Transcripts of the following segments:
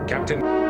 Captain.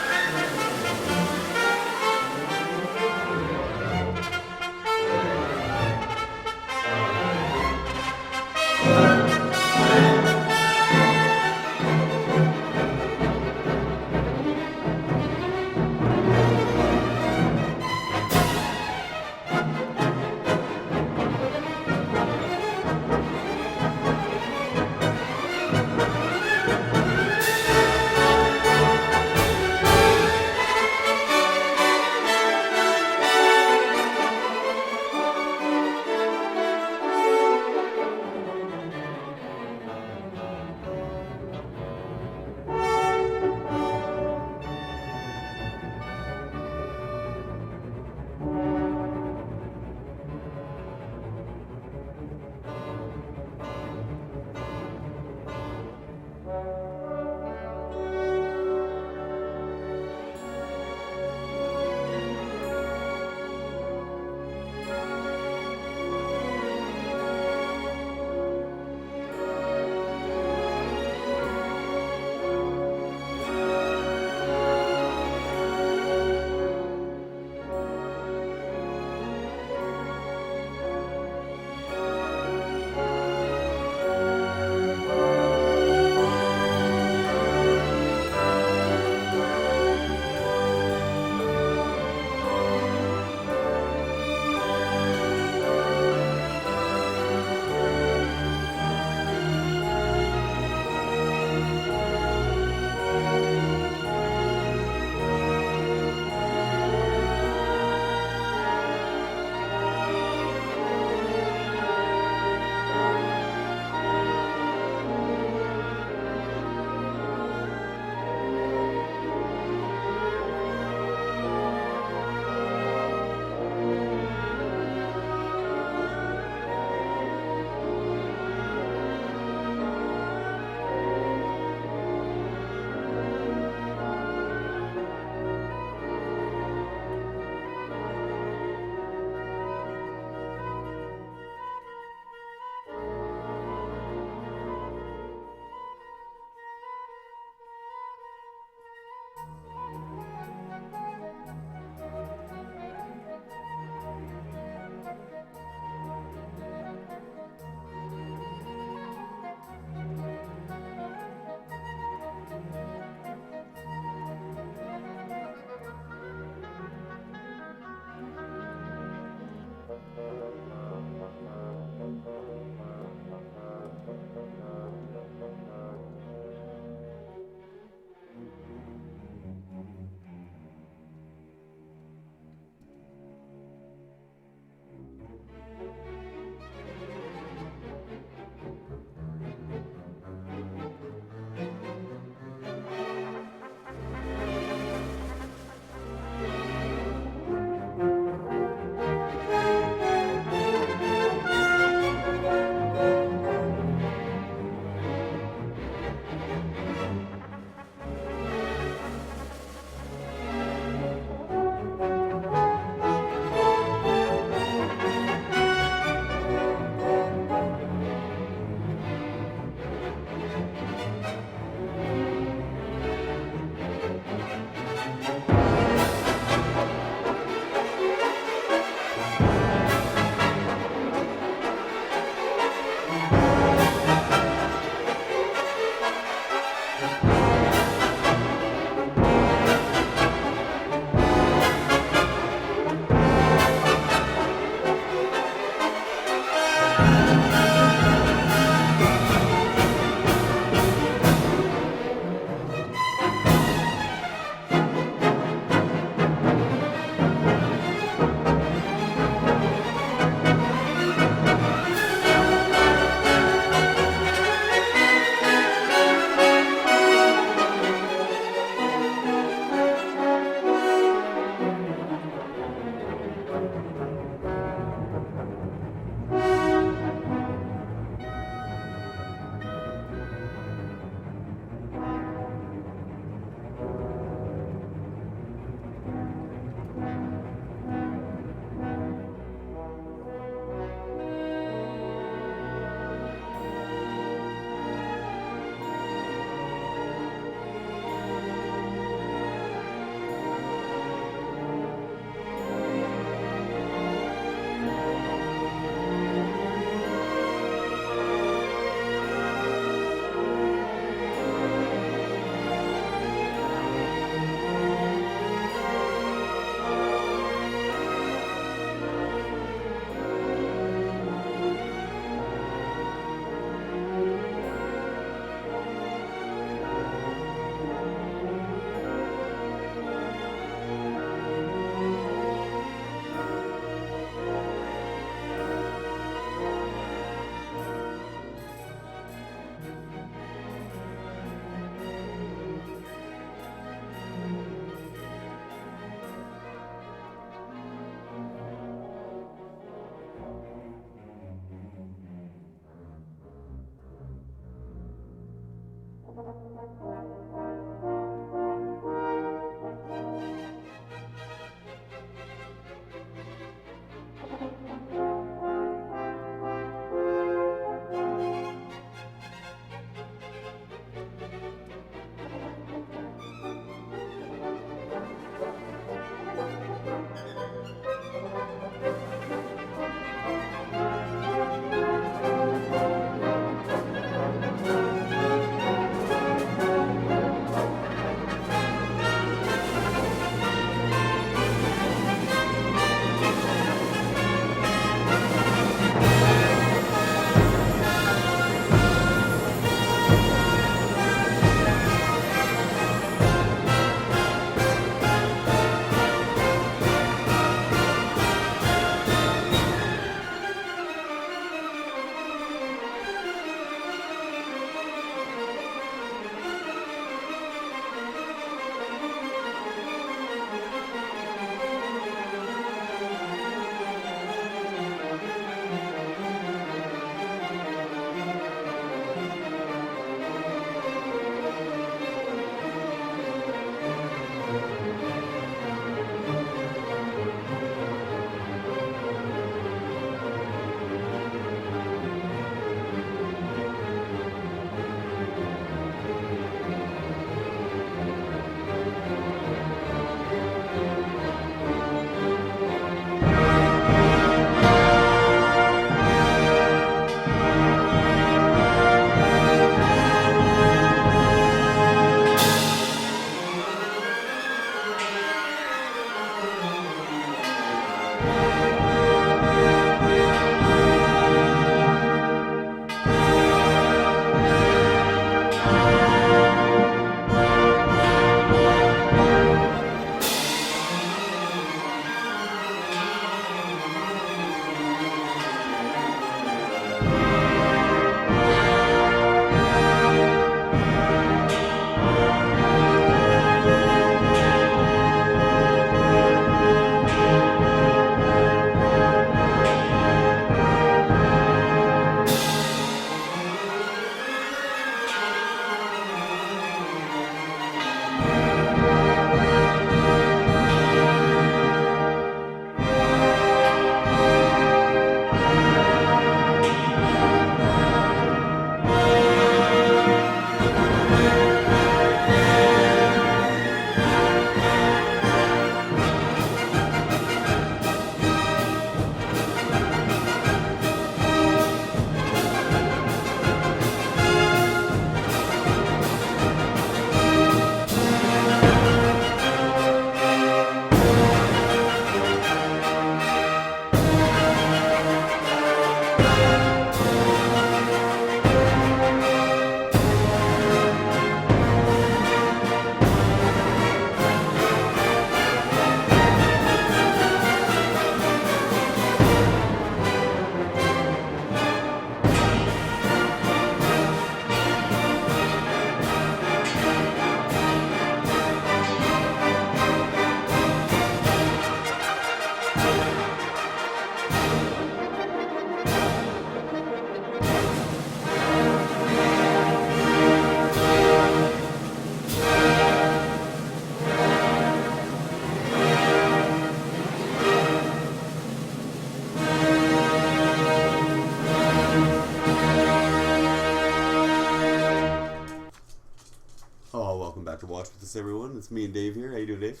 Crisis, everyone. It's me and Dave here. How you doing, Dave?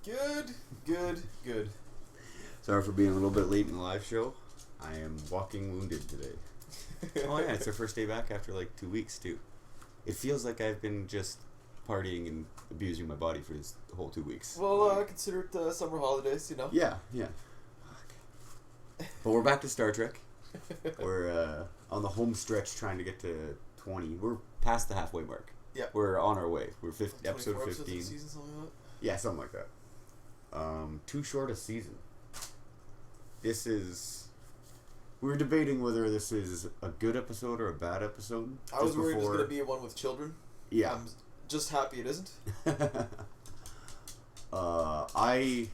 Good. Sorry for being a little bit late in the live show. I am walking wounded today. Oh yeah, it's our first day back after like 2 weeks too. It feels like I've been just partying and abusing my body for this whole 2 weeks. Well, consider it summer holidays, you know. Yeah. But we're back to Star Trek. We're on the home stretch trying to get to 20. We're past the halfway mark. Yeah. We're on our way. We're episode 15. Episodes of the season, something like that? Yeah, something like that. Too short a season. This is... We were debating whether this is a good episode or a bad episode. I was worried it was going to be one with children. Yeah. I'm just happy it isn't. I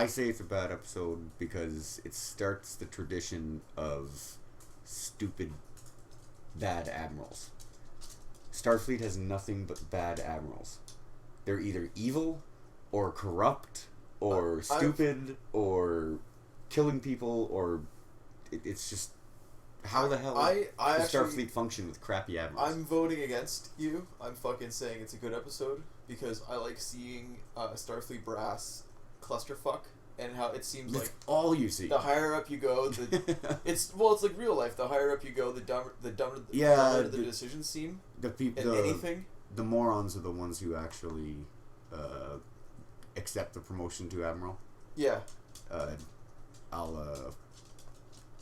say it's a bad episode because it starts the tradition of stupid bad admirals. Starfleet has nothing but bad admirals. They're either evil or corrupt or stupid or killing people or it's just how the hell does Starfleet function with crappy admirals? I'm voting against you. I'm fucking saying it's a good episode because I like seeing Starfleet brass clusterfuck and how it seems That's like all you see. The higher up you go, it's like real life. The higher up you go, the dumber the decisions seem. Anything. The morons are the ones who actually accept the promotion to admiral. Yeah.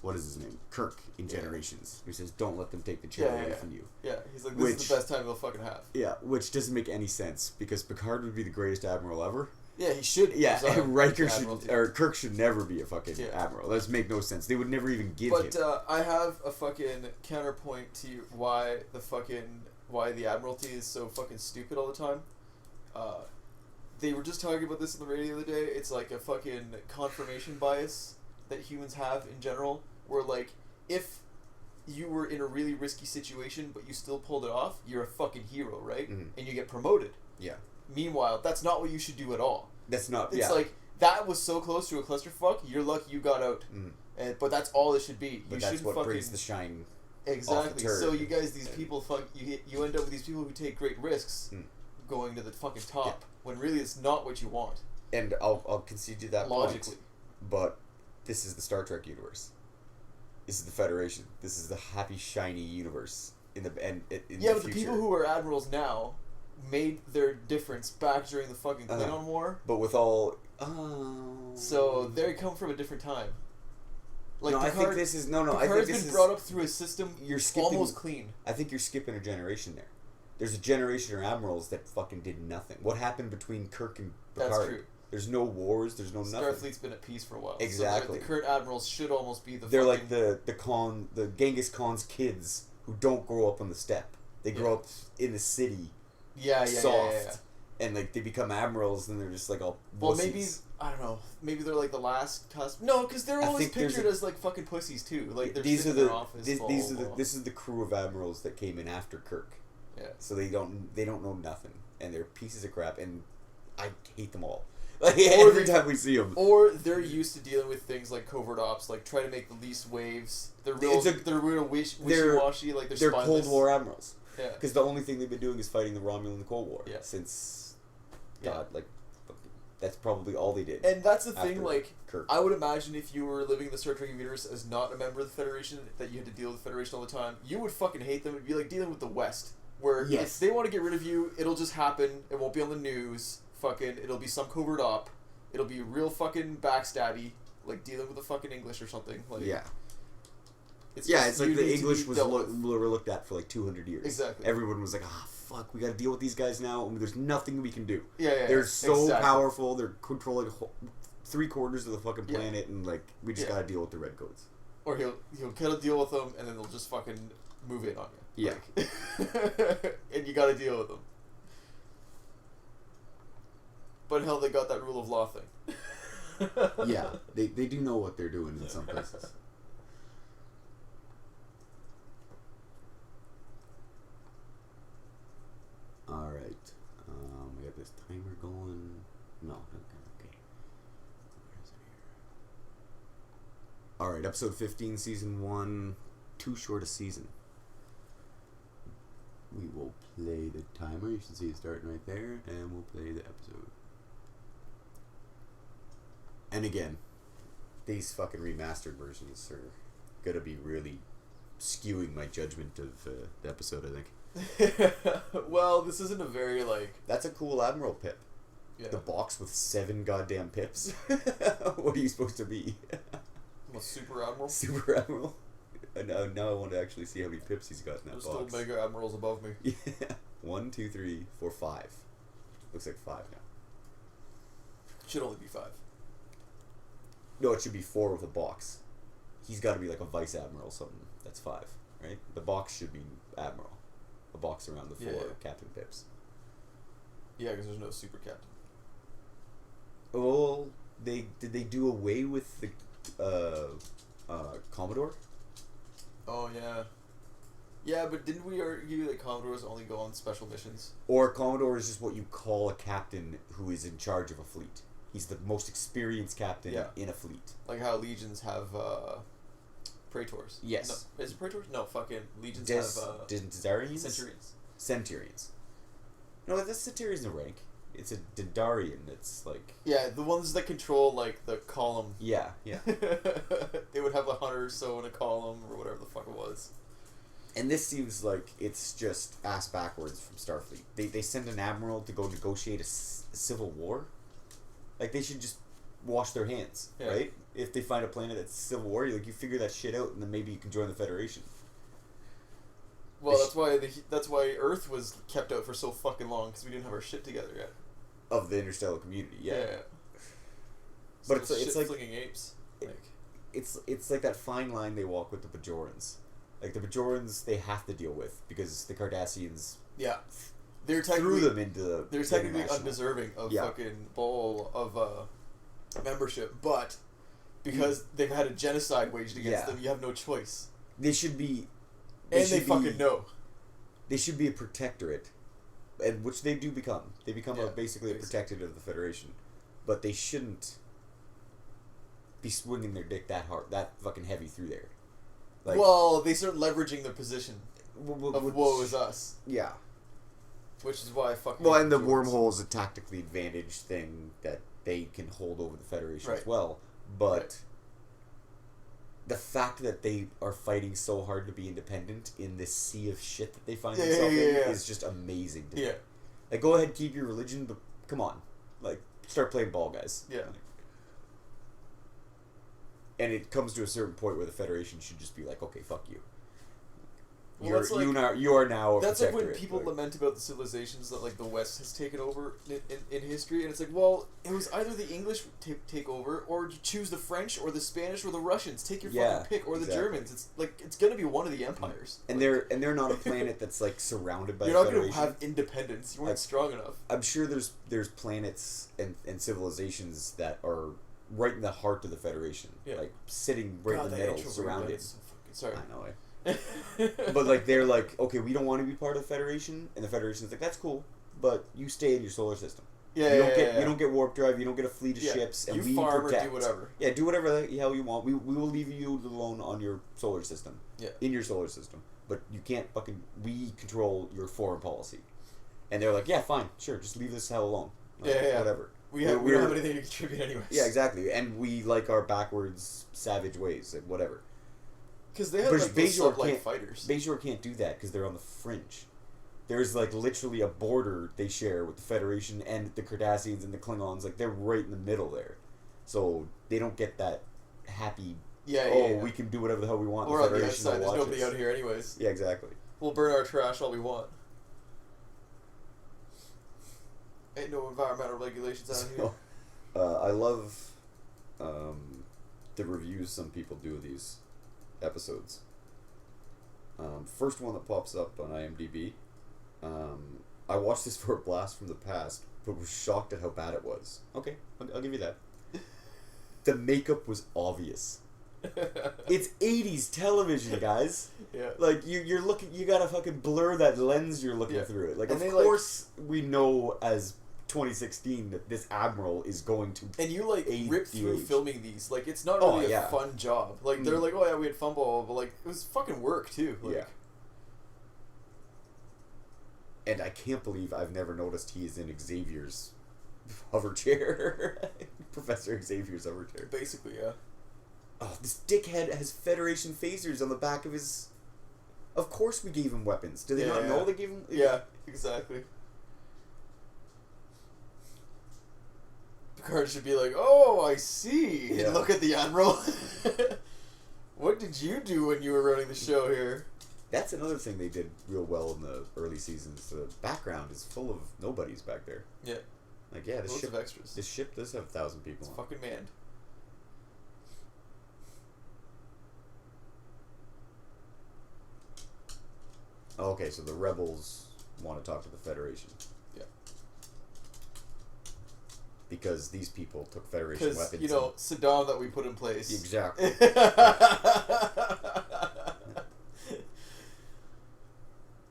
What is his name? Kirk in Generations, who says, "Don't let them take the chair away from you." Yeah, he's like, "This is the best time they'll fucking have." Yeah, which doesn't make any sense because Picard would be the greatest admiral ever. Yeah, he should. Yeah, Riker or Kirk should never be a fucking admiral. That doesn't make no sense. They would never even give him. But I have a fucking counterpoint to why the Admiralty is so fucking stupid all the time. They were just talking about this on the radio the other day. It's like a fucking confirmation bias that humans have in general, where like if you were in a really risky situation but you still pulled it off, you're a fucking hero, right? Mm-hmm. And you get promoted. Yeah. Meanwhile, that's not what you should do at all. That's not. It's like that was so close to a clusterfuck. You're lucky you got out. Mm-hmm. But that's all it should be. But that's what brings the shine. Exactly. Off the turd. So you guys, these people, you end up with these people who take great risks, going to the fucking top when really it's not what you want. And I'll concede to that logically. Point, but this is the Star Trek universe. This is the Federation. This is the happy, shiny universe in the but the people who are admirals now made their difference back during the fucking Klingon War. But with all... So they come from a different time. Like no, Picard, I think this is... No, I think Picard's this been is... brought up through a system you're skipping, almost clean. I think you're skipping a generation there. There's a generation of admirals that fucking did nothing. What happened between Kirk and Picard? That's true. There's no wars. There's no nothing. Starfleet's been at peace for a while. Exactly. So the current admirals should almost be the. They're like the Genghis Khan's kids who don't grow up on the steppe. They grow up in the city. Soft. And like they become admirals, and they're just like all. Well, maybe I don't know. Maybe they're like the last cusp. No, because they're always pictured as like fucking pussies too. Like they're sitting in their office. This is the crew of admirals that came in after Kirk. Yeah. So they don't know nothing, and they're pieces of crap, and I hate them all. Like every time we see them. Or they're used to dealing with things like covert ops, like try to make the least waves. They're real wishy-washy, like they're spineless. Cold War admirals. Yeah. Because the only thing they've been doing is fighting the Romulan and the Cold War. Yeah. Since, that's probably all they did. And that's the thing, like, Kirk. I would imagine if you were living in the Star Trek universe as not a member of the Federation, that you had to deal with the Federation all the time, you would fucking hate them. It'd be like dealing with the West, where if they want to get rid of you, it'll just happen. It won't be on the news. Fucking, it'll be some covert op. It'll be real fucking backstabby, like dealing with the fucking English or something. Like, it's like the English were looked at for like 200 years. Exactly. Everyone was like, fuck, we got to deal with these guys now. And there's nothing we can do. Yeah. They're so powerful. They're controlling 3/4 of the fucking planet, and like we just got to deal with the redcoats. Or he'll kind of deal with them, and then they'll just fucking move in on you. Yeah. Like, and you got to deal with them. But hell, they got that rule of law thing. Yeah, they do know what they're doing in some places. All right, we got this timer going. No, okay. Where is it here? All right, episode 15, season 1. Too short a season. we will play the timer. You should see it starting right there, and we'll play the episode. And again, these fucking remastered versions are gonna be really skewing my judgment of the episode, I think. Well, this isn't a very, like... That's a cool Admiral pip. Yeah. The box with 7 goddamn pips. What are you supposed to be? I'm a Super Admiral. Super Admiral? Now I want to actually see how many pips he's got in that There's box. still Mega Admirals above me. Yeah. 1, 2, 3, 4, 5. Looks like 5 now. Should only be 5. No, it should be 4 with a box. He's got to be like a Vice Admiral something. That's 5, right? The box should be Admiral. A box around the 4 Captain Pips. Yeah, because there's no Super Captain. Well, did they do away with the Commodore? Oh, yeah. Yeah, but didn't we argue that Commodores only go on special missions? Or Commodore is just what you call a captain who is in charge of a fleet. He's the most experienced captain in a fleet. Like how Legions have Praetors. Yes. No, is it Praetors? No, fucking Legions have Centurions? Centurions. Centurions. No, that's Centurion's a rank. It's a Dendarian that's like... Yeah, the ones that control, like, the column. Yeah, yeah. They would have 100 or so in a column, or whatever the fuck it was. And this seems like it's just ass backwards from Starfleet. They send an admiral to go negotiate a civil war. Like, they should just wash their hands, right? If they find a planet that's civil war, you figure that shit out, and then maybe you can join the Federation. Well, that's why Earth was kept out for so fucking long, because we didn't have our shit together yet. Of the interstellar community, yeah. But it's like flinging apes. It's like that fine line they walk with the Bajorans. Like the Bajorans, they have to deal with because the Cardassians. Yeah, they're threw them into. They're technically undeserving of fucking bowl of membership, but because they've had a genocide waged against them, you have no choice. They should be. They fucking know. They should be a protectorate. And which they do become. They become basically a protectorate of the Federation. But they shouldn't be swinging their dick that hard, that fucking heavy through there. Like, well, they start leveraging their position of woe is us. Yeah. Which is why I fucking... Well, and the wormhole is a tactically advantaged thing that they can hold over the Federation as well. But... the fact that they are fighting so hard to be independent in this sea of shit that they find themselves in is just amazing to me. Like, go ahead, keep your religion, but come on. Like, start playing ball, guys. Yeah. And it comes to a certain point where the Federation should just be like, okay, fuck you. Well, you are now a that's like when protectorate. people lament about the civilizations that like the West has taken over in history, and it's like, well, it was either the English take over, or you choose the French or the Spanish or the Russians. Take your fucking pick, or the Germans. It's like it's gonna be one of the empires. And they're not a planet that's like surrounded by. You're not gonna have independence. You weren't strong enough. I'm sure there's planets and civilizations that are right in the heart of the Federation, like sitting right in the middle, surrounded. Sorry, I know it. But like they're like, okay, we don't want to be part of the Federation, and the Federation's like, that's cool, but you stay in your solar system. You don't get warp drive, you don't get a fleet of ships, and you we farm protect. Or do whatever. Yeah, do whatever the hell you want. We will leave you alone on your solar system. Yeah. In your solar system, but you can't fucking. We control your foreign policy, and they're like, yeah, fine, sure, just leave this hell alone. Like, whatever. We don't have anything to contribute anyways. Yeah, exactly, and we like our backwards savage ways, like whatever. Because they have like those sub-like fighters. Bajor can't do that because they're on the fringe. There's like literally a border they share with the Federation and the Cardassians and the Klingons. Like they're right in the middle there, so they don't get that happy. We can do whatever the hell we want. Or on the outside, there's nobody out here anyways. Yeah, exactly. We'll burn our trash all we want. Ain't no environmental regulations out here. I love the reviews some people do of these episodes. First one that pops up on IMDb. I watched this for a blast from the past, but was shocked at how bad it was. Okay, I'll give you that. The makeup was obvious. It's 80s television, guys. Yeah. Like you're looking, you gotta fucking blur that lens you're looking through it. Like, and of course we know as 2016 that this admiral is going to and you like rip through filming these. Like it's not really a fun job. Like they're like, oh yeah, we had fun, but like it was fucking work too. Like, And I can't believe I've never noticed he is in Xavier's hover chair. Professor Xavier's hover chair. Basically, yeah. Oh, this dickhead has Federation phasers on the back of his... Of course we gave him weapons. Do they not know they gave him... Yeah, exactly. Picard should be like, oh, I see. Yeah. And look at the Admiral. What did you do when you were running the show here? That's another thing they did real well in the early seasons. The background is full of nobodies back there. Yeah. Like, yeah, Loads of extras. This ship does have 1,000 people It's on it. fucking manned. Oh, okay, so the rebels want to talk to the Federation. Yeah. Because these people took Federation weapons. Because, you know, Saddam that we put in place. Exactly.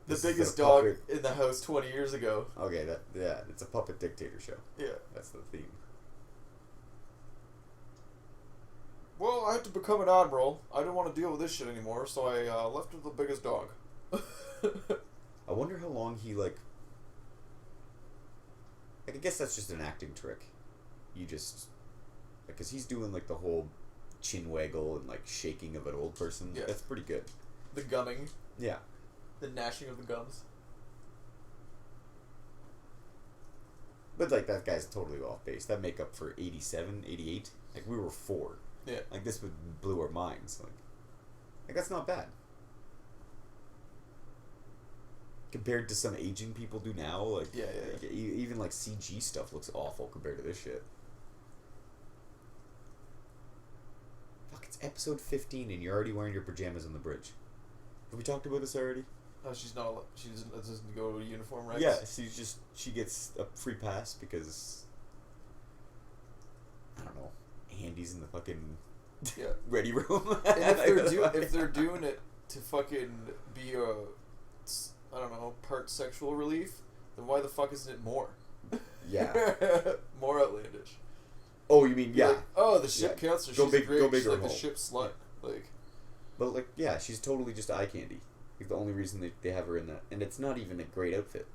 The biggest dog in the house 20 years ago. Okay, it's a puppet dictator show. Yeah. That's the theme. Well, I had to become an admiral. I didn't want to deal with this shit anymore, so I left with the biggest dog. I wonder how long he, like, I guess that's just an acting trick. You just, because he's doing, like, the whole chin waggle and, like, shaking of an old person. Yeah. That's pretty good. The gumming. Yeah. The gnashing of the gums. But, like, that guy's totally off base. That make up for 87, 88. Like, we were 4. Yeah. Like, this would blew our minds. Like that's not bad. Compared to some aging people do now, like, Yeah. like, even, like, CG stuff looks awful compared to this shit. Fuck, it's episode 15 and you're already wearing your pajamas on the bridge. Have we talked about this already? Oh, she doesn't go to uniform ranks? Yeah, she gets a free pass because, I don't know, Andy's in the fucking ready room. And if they're doing it to fucking be a, I don't know, part sexual relief, then why the fuck isn't it more? Yeah. More outlandish. Oh, you mean, yeah. Like, oh, the ship counselor, she's great. Go big she's or like home. the ship slut. Like, but, like, yeah, she's totally just eye candy. Like, the only reason they have her in that. And it's not even a great outfit.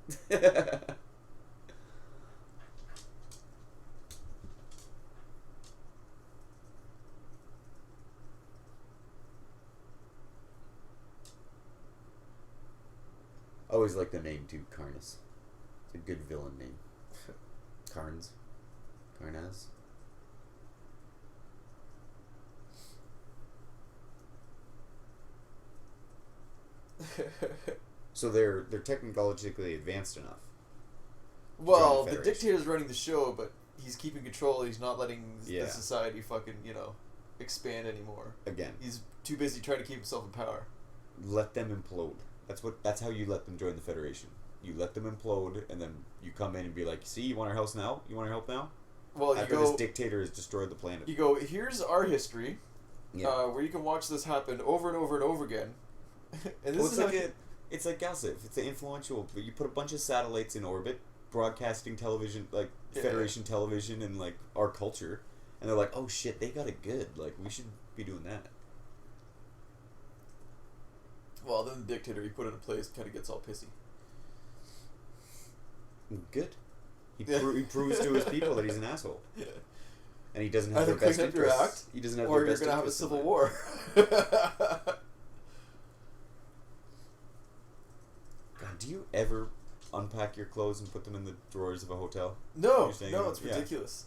I always like the name, too, Karnas. It's a good villain name. Karnas. So they're technologically advanced enough. well, the dictator's running the show, but he's keeping control. He's not letting the society fucking, expand anymore. Again. He's too busy trying to keep himself in power. Let them implode. That's how you let them join the Federation. You let them implode, and then you come in and be like, see, you want our house now? You want our help now? Well, After this dictator has destroyed the planet. You go, here's our history, where you can watch this happen over and over and over again. And this it's like Galsif. It's influential, but you put a bunch of satellites in orbit, broadcasting television, like Federation television and, like, our culture, and they're like, oh shit, they got it good. Like, we should be doing that. Well, then the dictator you put in place kind of gets all pissy. Good. He proves to his people that he's an asshole. Yeah. And he doesn't have their best interests. He doesn't have or their best you're going to have a civil war. God, do you ever unpack your clothes and put them in the drawers of a hotel? No, it's ridiculous.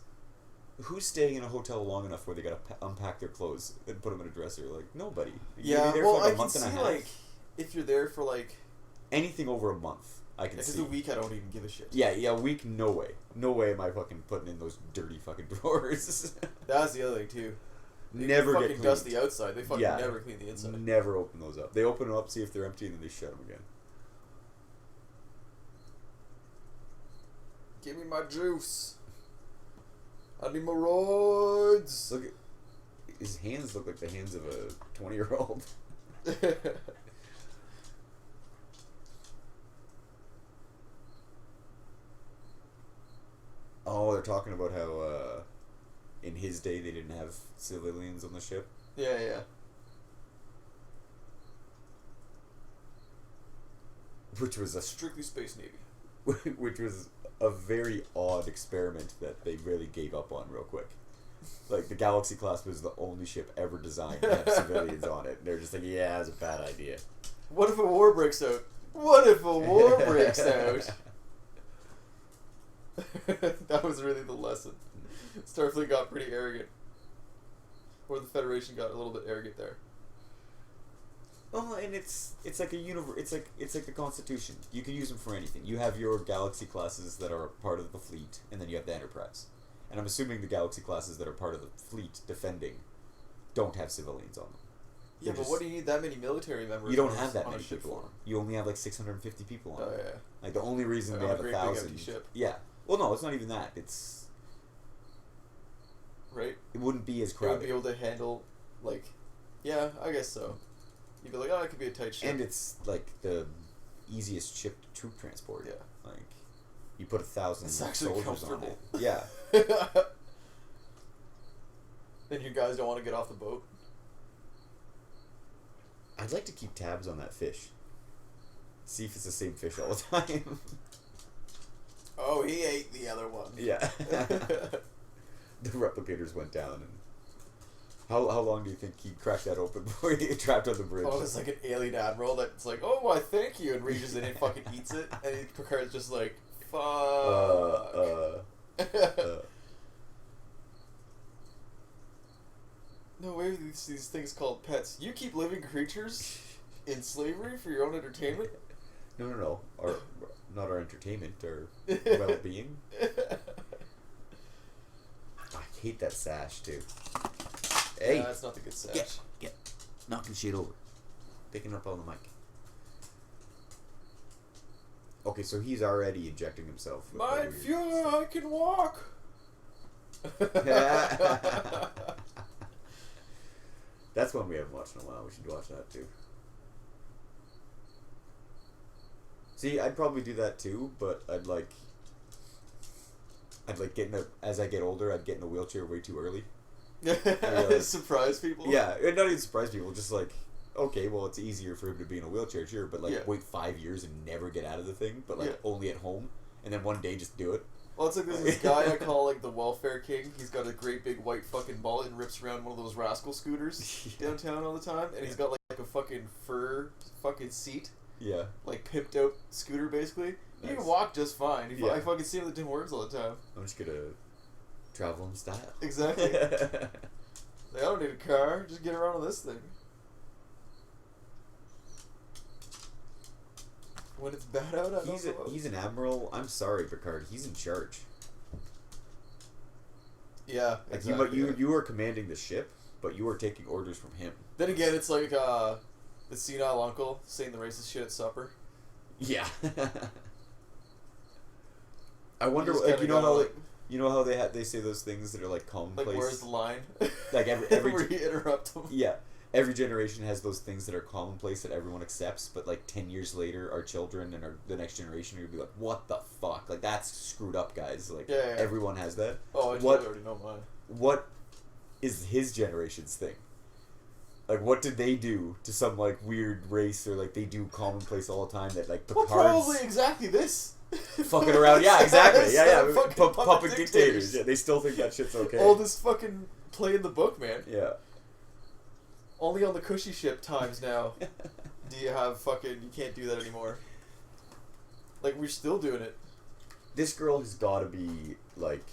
Who's staying in a hotel long enough where they got to unpack their clothes and put them in a dresser? Like, nobody. You're there for like a month and a half. Like, if you're there for, like, anything over a month, I can see. If it's a week, I don't even give a shit. Yeah, a week, no way. No way am I fucking putting in those dirty fucking drawers. That's the other thing, too. They never fucking get cleaned. dust the outside. They fucking never clean the inside. Never open those up. They open them up, see if they're empty, and then they shut them again. Give me my juice. I need my roids. Look at his hands. Look like the hands of a 20-year-old. Oh, they're talking about how in his day they didn't have civilians on the ship. Yeah. which was a Strictly Space Navy. which was a very odd experiment that they really gave up on real quick. Like, the Galaxy class was the only ship ever designed to have civilians on it. They're just like, yeah, it's a bad idea. What if a war breaks out? What if a war breaks out? That was really the lesson. Starfleet got pretty arrogant. Or the Federation got a little bit arrogant there. Well, and it's like a it's like the Constitution. You can use them for anything. You have your Galaxy classes that are part of the fleet, and then you have the Enterprise. And I'm assuming the Galaxy classes that are part of the fleet defending don't have civilians on them. Yeah, but what do you need that many military members? You don't have that many people on them. You only have like 650 people on them. Oh, yeah. Like, the only reason they have 1,000. Yeah. Well, no, it's not even that. It's. Right? It wouldn't be as It crowded. would be able to handle, like. Yeah, I guess so. You'd be like, oh, it could be a tight ship. And it's like the easiest ship to troop transport. Yeah. Like, you put 1,000 soldiers on it. Yeah. Then you guys don't want to get off the boat. I'd like to keep tabs on that fish. See if it's the same fish all the time. Oh, he ate the other one. Yeah. The replicators went down, and how long do you think he cracked that open before he get trapped on the bridge? Oh, it's like an alien admiral that's like, oh, why, thank you, and reaches in and fucking eats it, and Picard's just like, fuck. No way, these things called pets. You keep living creatures in slavery for your own entertainment? No. Not our entertainment, our well-being. I hate that sash, too. Hey! Yeah, that's not the good sash. Get. Knocking shit over. Picking up on the mic. Okay, so he's already injecting himself with My Fuhrer, I can walk! That's one we haven't watched in a while. We should watch that too. See, I'd probably do that too, but I'd like get in as I get older, I'd get in a wheelchair way too early. Surprise people? Yeah, not even surprise people, just like, okay, well, it's easier for him to be in a wheelchair, sure, but like wait 5 years and never get out of the thing, but like only at home, and then one day just do it. Well, it's like there's this guy I call like the welfare king. He's got a great big white fucking mullet and rips around one of those rascal scooters downtown all the time, and he's got like a fucking fur fucking seat. Yeah. Like pimped out scooter basically. Nice. He can walk just fine. I fucking see him with the Tim Hortons all the time. I'm just gonna travel in style. Exactly. Like, I don't need a car. Just get around on this thing. When it's bad out, I don't know. He's an admiral. I'm sorry, Picard. He's in charge. Yeah, like exactly. You are commanding the ship, but you are taking orders from him. Then again, it's like the senile uncle saying the racist shit at supper. Yeah. I wonder, like, you know how they say those things that are like commonplace. Like, where's the line? Like every where you interrupt them. Yeah. Every generation has those things that are commonplace that everyone accepts, but like 10 years later, our children and the next generation are gonna be like, "What the fuck? Like, that's screwed up, guys." Like, everyone has that. Oh, I totally already know mine. What is his generation's thing? Like, what did they do to some like weird race, or like they do commonplace all the time that like Picard's probably exactly this. Fucking around, yeah, exactly, yeah. Puppet dictators. Yeah, they still think that shit's okay. All this fucking play in the book, man. Yeah. Only on the cushy ship times now do you have fucking... You can't do that anymore. Like, we're still doing it. This girl has got to be, like,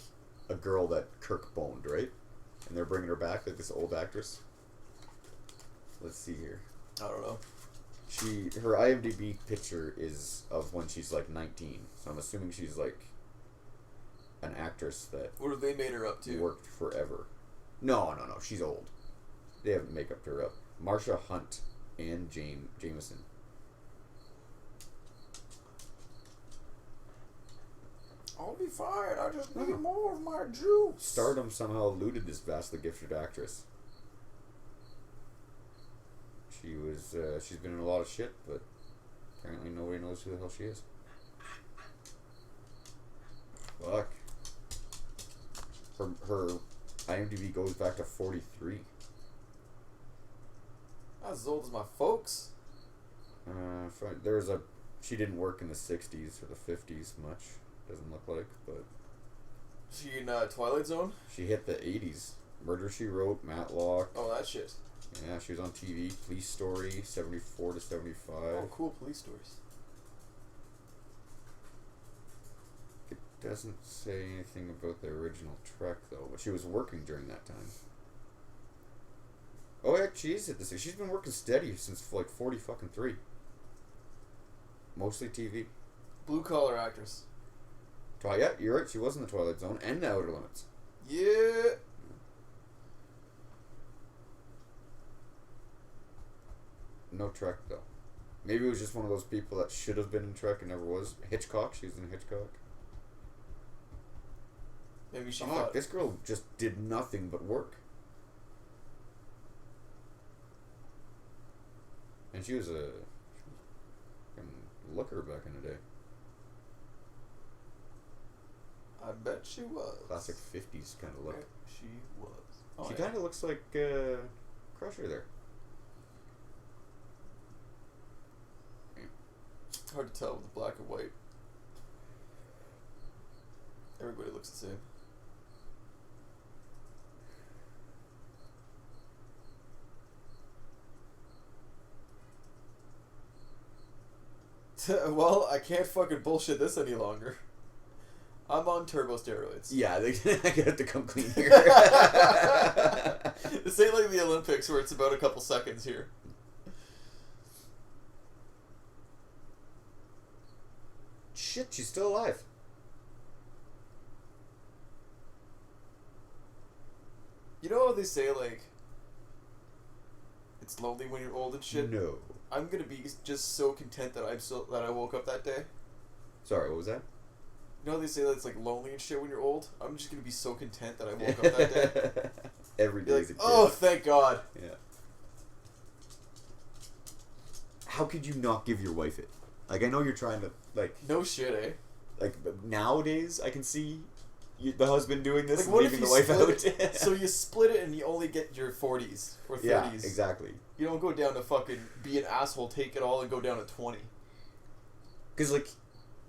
a girl that Kirk boned, right? And they're bringing her back, like this old actress. Let's see here. I don't know. Her IMDb picture is of when she's, like, 19. So I'm assuming she's, like, an actress that... What have they made her up to? Worked forever. No. She's old. They haven't make up her up. Marsha Hunt and Jameson. I'll be fine. I just need more of my juice. Stardom somehow eluded this vastly gifted actress. She's been in a lot of shit, but apparently nobody knows who the hell she is. Fuck. Her IMDb goes back to 43. Not as old as my folks. There's a She didn't work in the 60s or the 50s much. Doesn't look like, but... She in Twilight Zone? She hit the 80s. Murder, She Wrote, Matlock. Oh, that shit. Yeah, she was on TV. Police Story, 74 to 75. Oh, cool. Police Stories. It doesn't say anything about the original Trek, though, but she was working during that time. Oh, yeah, she's hit this. She's been working steady since, like, 40 fucking 3. Mostly TV. Blue collar actress. Yeah, you're right. She was in the Twilight Zone and the Outer Limits. Yeah. No Trek, though. Maybe it was just one of those people that should have been in Trek and never was. Hitchcock. She was in Hitchcock. Maybe she Oh, thought... this girl just did nothing but work. And she was a fucking looker back in the day. I bet she was. Classic 50s kind of look. Bet she was. Oh, She yeah. kind of looks like Crusher there. Hard to tell with the black and white. Everybody looks the same. Well, I can't fucking bullshit this any longer. I'm on turbo steroids. Yeah, I have to come clean here. This ain't like the Olympics where it's about a couple seconds here. Shit, she's still alive. You know how they say, like, it's lonely when you're old and shit? No. I'm gonna be just so content that I woke up that day. Sorry, what was that? You know how they say that it's like lonely and shit when you're old? I'm just gonna be so content that I woke up that day. Every Be day's like, a oh, gift. thank God. Yeah. How could you not give your wife it? Like, I know you're trying to, like... No shit, eh? Like, but nowadays, I can see the husband doing this Like, and what if leaving you the wife out. split it? So you split it and you only get your 40s or 30s. Yeah, exactly. You don't go down to fucking be an asshole, take it all, and go down to 20. Because, like,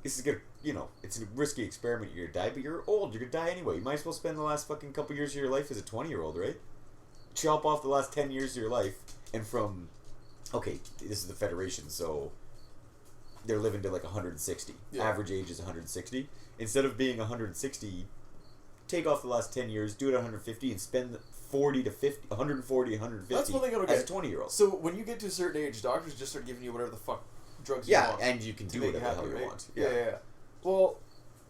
this is gonna, you know, it's a risky experiment. You're gonna die, but you're old. You're gonna die anyway. You might as well spend the last fucking couple years of your life as a 20-year-old, right? Chop off the last 10 years of your life, and from, okay, this is the Federation, so they're living to like 160. Yeah. Average age is 160. Instead of being 160, take off the last 10 years, do it at 150, and spend 40 to 50, 140, 150 That's one thing I don't as get. a 20-year-old. So when you get to a certain age, doctors just start giving you whatever the fuck drugs you Yeah, want. and you can to do make whatever the hell you right? want. Yeah. Well,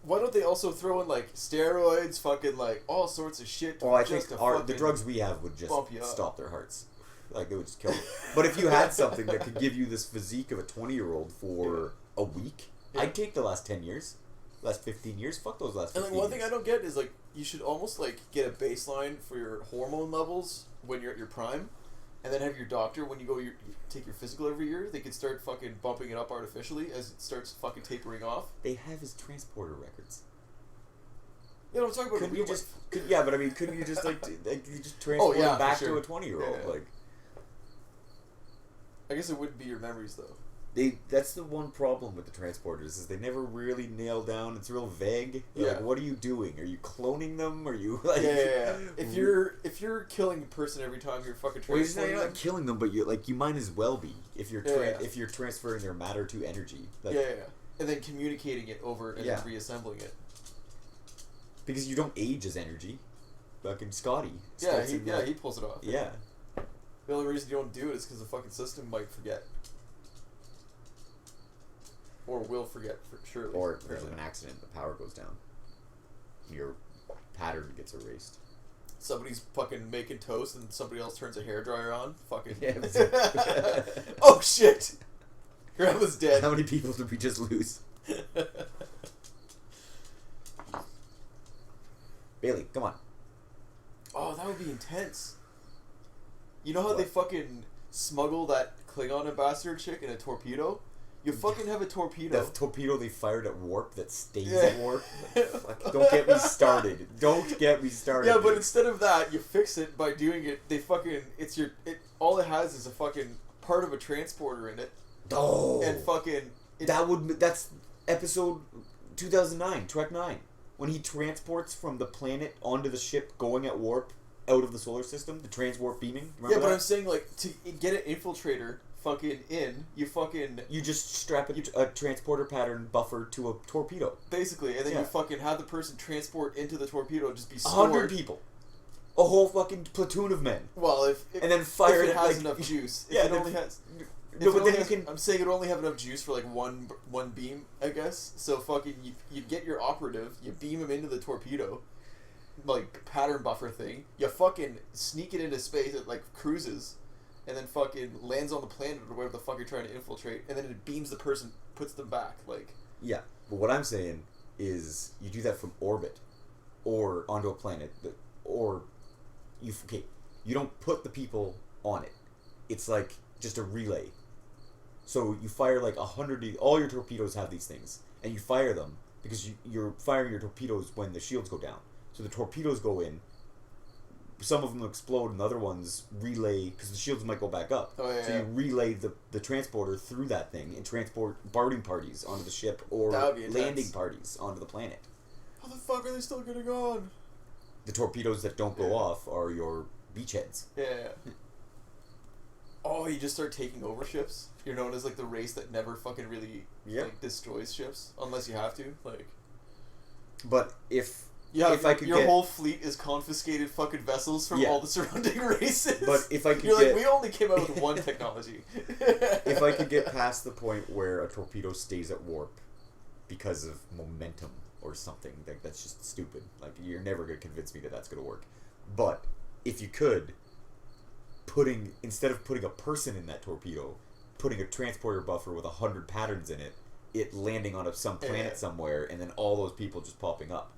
why don't they also throw in like steroids, fucking like all sorts of shit? Well, I just think to the fucking drugs we have would just bump you up. stop their hearts. Like, it would just kill them. But if you had something that could give you this physique of a 20-year-old for a week, I'd take the last 10 years. Last 15 years? Fuck those last 15 And like one years. thing I don't get is like you should almost like get a baseline for your hormone levels when you're at your prime, and then have your doctor when you take your physical every year. They could start fucking bumping it up artificially as it starts fucking tapering off. They have his transporter records. You know what I'm talking about? Couldn't real you just... life. yeah, but I mean, couldn't you just, like you just transport yeah, him back for sure. to a 20-year-old? Yeah. Like, I guess it wouldn't be your memories though. that's the one problem with the transporters, is they never really nail down. It's real vague. Yeah. Like, what are you doing? Are you cloning them? Are you, like... Yeah. If you're killing a person every time you're fucking Well, transporting you're them. not killing them, but you might as well be if you're Yeah. if you're transferring their matter to energy. Like, Yeah. And then communicating it over and Yeah. then reassembling it. Because you don't age as energy. Fucking Scotty. Yeah, starts in, like- he pulls it off. Yeah. The only reason you don't do it is because the fucking system might forget. Or will forget, for surely. Or if there's an accident, the power goes down. Your pattern gets erased. Somebody's fucking making toast and somebody else turns a hairdryer on. Fucking. Yeah, that's it. Oh shit! Grandma's dead. How many people did we just lose? Bailey, come on. Oh, that would be intense. You know how What? they fucking smuggle that Klingon ambassador chick in a torpedo? You fucking have a torpedo. The torpedo they fired at warp that stays Yeah. at warp. Fuck, don't get me started. Don't get me started. Yeah, but dude. instead of that, you fix it by doing it. They fucking all it has is a fucking part of a transporter in it, Oh. and fucking That's episode 2009, Trek 9. When he transports from the planet onto the ship going at warp out of the solar system, the transwarp beaming. Yeah, but I'm saying, like, to get an infiltrator fucking in, you just strap a transporter pattern buffer to a torpedo. Basically, and then you fucking have the person transport into the torpedo and just be stored. 100 people. A whole fucking platoon of men. Well, if and then fire if it has enough juice. If it only has... I'm saying it would only have enough juice for like one beam, I guess. So fucking you get your operative, you beam him into the torpedo, like pattern buffer thing. You fucking sneak it into space. It like cruises, and then fucking lands on the planet or whatever the fuck you're trying to infiltrate, and then it beams the person, puts them back. Like yeah, but what I'm saying is you do that from orbit, or onto a planet, or you don't put the people on it. It's like just a relay. So you fire like 100. All your torpedoes have these things, and you fire them because you're firing your torpedoes when the shields go down. So the torpedoes go in. Some of them explode, and other ones relay because the shields might go back up. Oh, yeah, so you relay the transporter through that thing and transport boarding parties onto the ship or landing parties onto the planet. How the fuck are they still getting on? The torpedoes that don't go off are your beachheads. Yeah. Oh, you just start taking over ships? You're known as like the race that never fucking really like destroys ships unless you have to. Like, but if I could your whole fleet is confiscated fucking vessels from all the surrounding races. But if I could you're like, we only came out with one technology. If I could get past the point where a torpedo stays at warp because of momentum or something, like that's just stupid. Like you're never gonna convince me that that's gonna work. But if you could. Instead of putting a person in that torpedo, putting a transporter buffer with 100 patterns in it landing on some planet somewhere, and then all those people just popping up.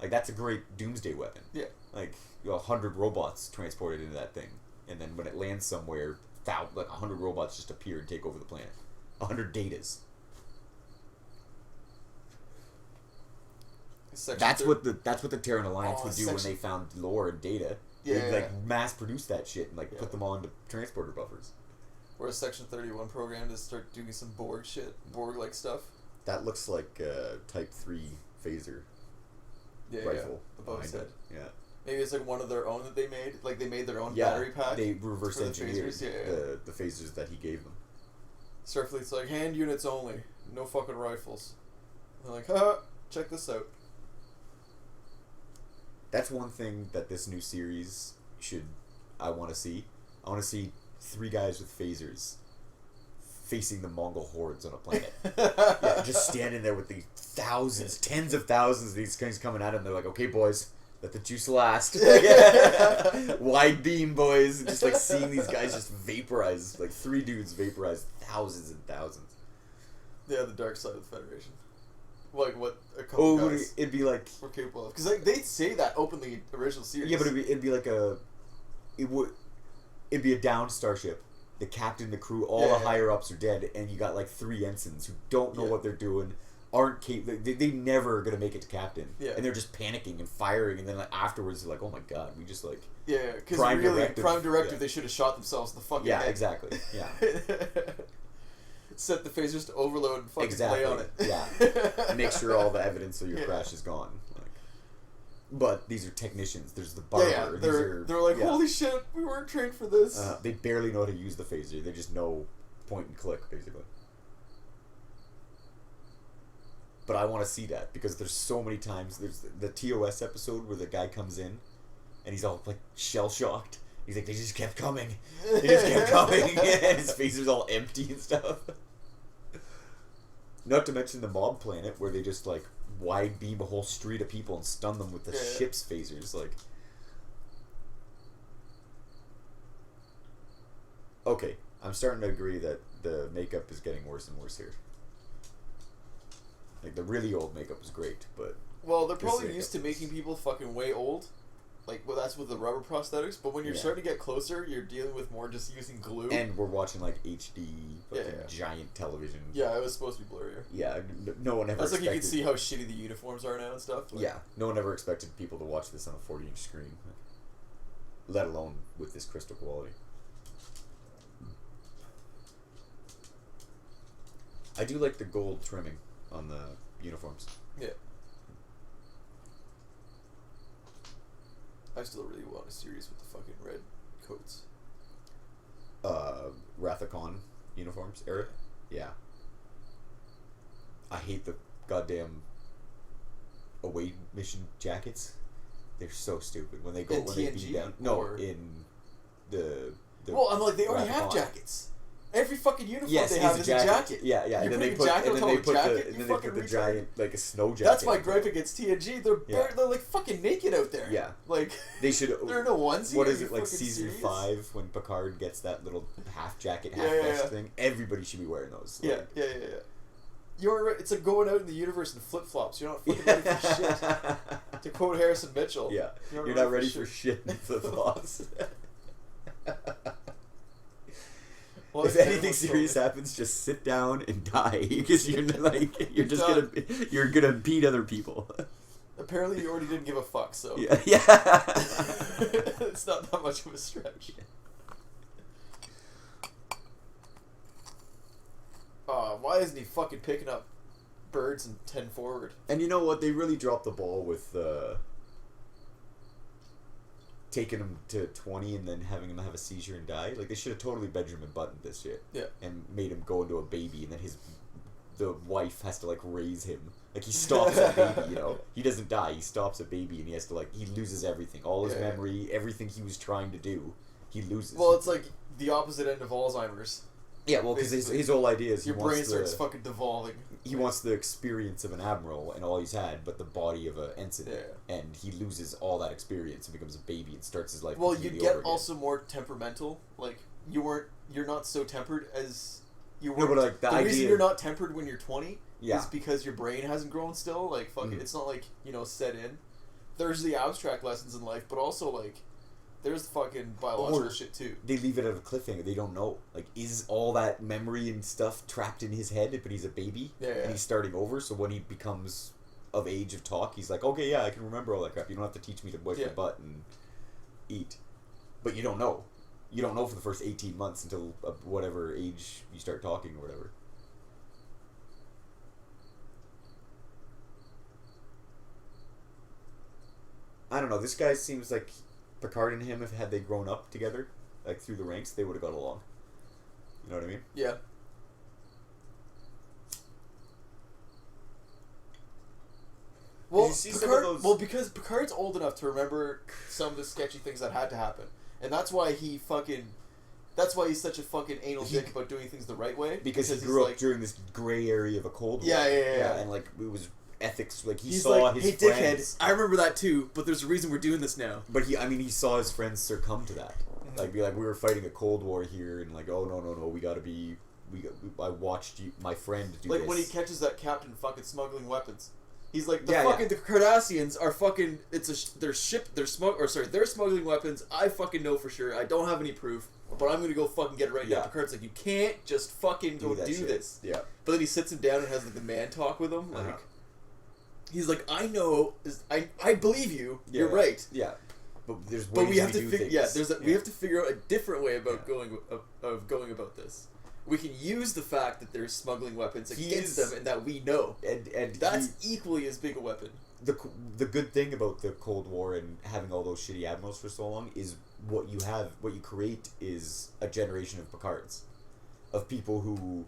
Like that's a great doomsday weapon. Yeah. Like 100 robots transported into that thing, and then when it lands somewhere, like 100 robots just appear and take over the planet. 100 datas. That's what the Terran Alliance would do when they found lore and data. They'd like mass produce that shit and like put them all into transporter buffers. Or a Section 31 program to start doing some Borg shit, Borg-like stuff. That looks like a Type 3 phaser rifle. Above said. Yeah. Maybe it's like one of their own that they made. Like they made their own battery pack. They reverse engineered the phasers that he gave them. Starfleet's like, hand units only. No fucking rifles. They're like, ha, check this out. That's one thing that this new series I want to see. I want to see 3 guys with phasers facing the Mongol hordes on a planet. Just standing there with the thousands, tens of thousands of these things coming at them. They're like, okay, boys, let the juice last. Wide beam, boys. And just like seeing these guys just vaporize, like 3 dudes vaporize thousands and thousands. Yeah, the dark side of the Federation. Like what a couple guys it'd be like were capable of, because like they say that openly in the original series. Yeah, but it'd be like it'd be a downed starship. The captain, the crew, all the higher ups are dead, and you got like 3 ensigns who don't know what they're doing, aren't they never gonna make it to captain, and they're just panicking and firing, and then like afterwards they're like, oh my god, we just like because prime directive they should have shot themselves in the fucking head. Exactly set the phasers to overload and fucking play on it. Make sure all the evidence of your crash is gone. But these are technicians. There's the barber. They're like, holy shit, we weren't trained for this. They barely know how to use the phaser. They just know point and click, basically. But I want to see that because there's so many times. There's the TOS episode where the guy comes in and he's all like shell shocked. He's like, they just kept coming. They just kept coming. And his phaser's all empty and stuff. Not to mention the mob planet where they just like wide beam a whole street of people and stun them with the ship's phasers. Like, okay, I'm starting to agree that the makeup is getting worse and worse here. Like the really old makeup is great, but they're probably used to making people fucking way old. Like, that's with the rubber prosthetics, but when you're starting to get closer, you're dealing with more just using glue. And we're watching, like, HD, giant television. Yeah, it was supposed to be blurrier. Yeah, no one ever expected... That's like you can see how shitty the uniforms are now and stuff. Like, no one ever expected people to watch this on a 40-inch screen, let alone with this crystal quality. I do like the gold trimming on the uniforms. Yeah. I still really want a series with the fucking red coats. Wrath of Khan uniforms, Eric? Yeah. I hate the goddamn away mission jackets. They're so stupid when they go In when TNG, they beat down. No, or- in the Well, I'm like, they already Wrath of have Khan. jackets. Every fucking uniform Yes, they it's have is a jacket. Yeah, yeah. You And then put they a put jacket and on then they top of put a jacket, the you and then they fucking put the retard. giant like a snow jacket. That's my on gripe top. against TNG. They're Yeah. they're like fucking naked out there. Yeah. Like They should. there are no onesies. What Are is you it like fucking season serious? 5 when Picard gets that little half jacket, half Yeah, vest yeah. thing? Everybody should be wearing those. Yeah, Like, yeah. You're right. It's like going out in the universe in flip flops. You're not fucking ready for shit. To quote Harrison Mitchell. Yeah, you're not ready for shit in flip flops. Well, if it's anything terrible serious story. happens, just sit down and die because you're like you're just done. you're gonna beat other people. Apparently, you already didn't give a fuck, so Yeah, yeah. it's not that much of a stretch. Why isn't he fucking picking up birds and 10 forward? And you know what? They really dropped the ball with taking him to 20 and then having him have a seizure and die. Like, they should have totally Benjamin Buttoned this shit. Yeah. And made him go into a baby, and then the wife has to, like, raise him. Like, he stops a baby, you know? He doesn't die. He stops a baby, and he has to, like, he loses everything. All his Yeah. memory, everything he was trying to do, he loses. Well, it's like the opposite end of Alzheimer's. Yeah, well, because basically, his whole idea is Your brain starts fucking devolving. he wants the experience of an admiral and all he's had, but the body of an ensign. Yeah. And he loses all that experience and becomes a baby and starts his life. Well, you completely get over again. also more temperamental. Like, you're not so tempered as you were. No, but like the reason idea. you're not tempered when you're 20 Yeah. is because your brain hasn't grown still. Like, fucking, Mhm. it's not like, set in. There's the abstract lessons in life, but also, like, there's the fucking biological Or- shit, too. They leave it at a cliffhanger. They don't know. Like, is all that memory and stuff trapped in his head? But he's a baby, Yeah, yeah. and he's starting over. So when he becomes of age of talk, he's like, okay, yeah, I can remember all that crap. You don't have to teach me to wipe Yeah. my butt and eat. But you don't know. You don't know for the first 18 months until whatever age you start talking or whatever. I don't know. This guy seems like Picard and him, if had they grown up together, like through the ranks, they would have got along. You know what I mean? Yeah. Well, you see some of Picard, those- because Picard's old enough to remember some of the sketchy things that had to happen, and that's why he's such a fucking anal dick about doing things the right way. Because he he's grew up like, during this gray area of a Cold War. Yeah. And like it was ethics. Like he he's saw like, his hey, friends. dickhead, I remember that too, but there's a reason we're doing this now. But he saw his friends succumb to that. Mhm. Like be like, we were fighting a Cold War here, and like, oh no, we gotta be. I watched my friend do Like this. when he catches that captain fucking smuggling weapons. He's like, the Cardassians are fucking, they're smuggling weapons, I fucking know for sure, I don't have any proof, but I'm gonna go fucking get it right now. Yeah. Picard's like, you can't just fucking go that do shit. this. Yeah. But then he sits him down and has like the man talk with him, like, Uh-huh. he's like, I know, I believe you, Yeah. you're right. Yeah. But there's ways But we have to do figure, things. we have to figure out a different way about Yeah. going about this. We can use the fact that they're smuggling weapons against He's- them and that we know. And That's equally as big a weapon. the good thing about the Cold War and having all those shitty admirals for so long is what you create is a generation of Picards, of people who,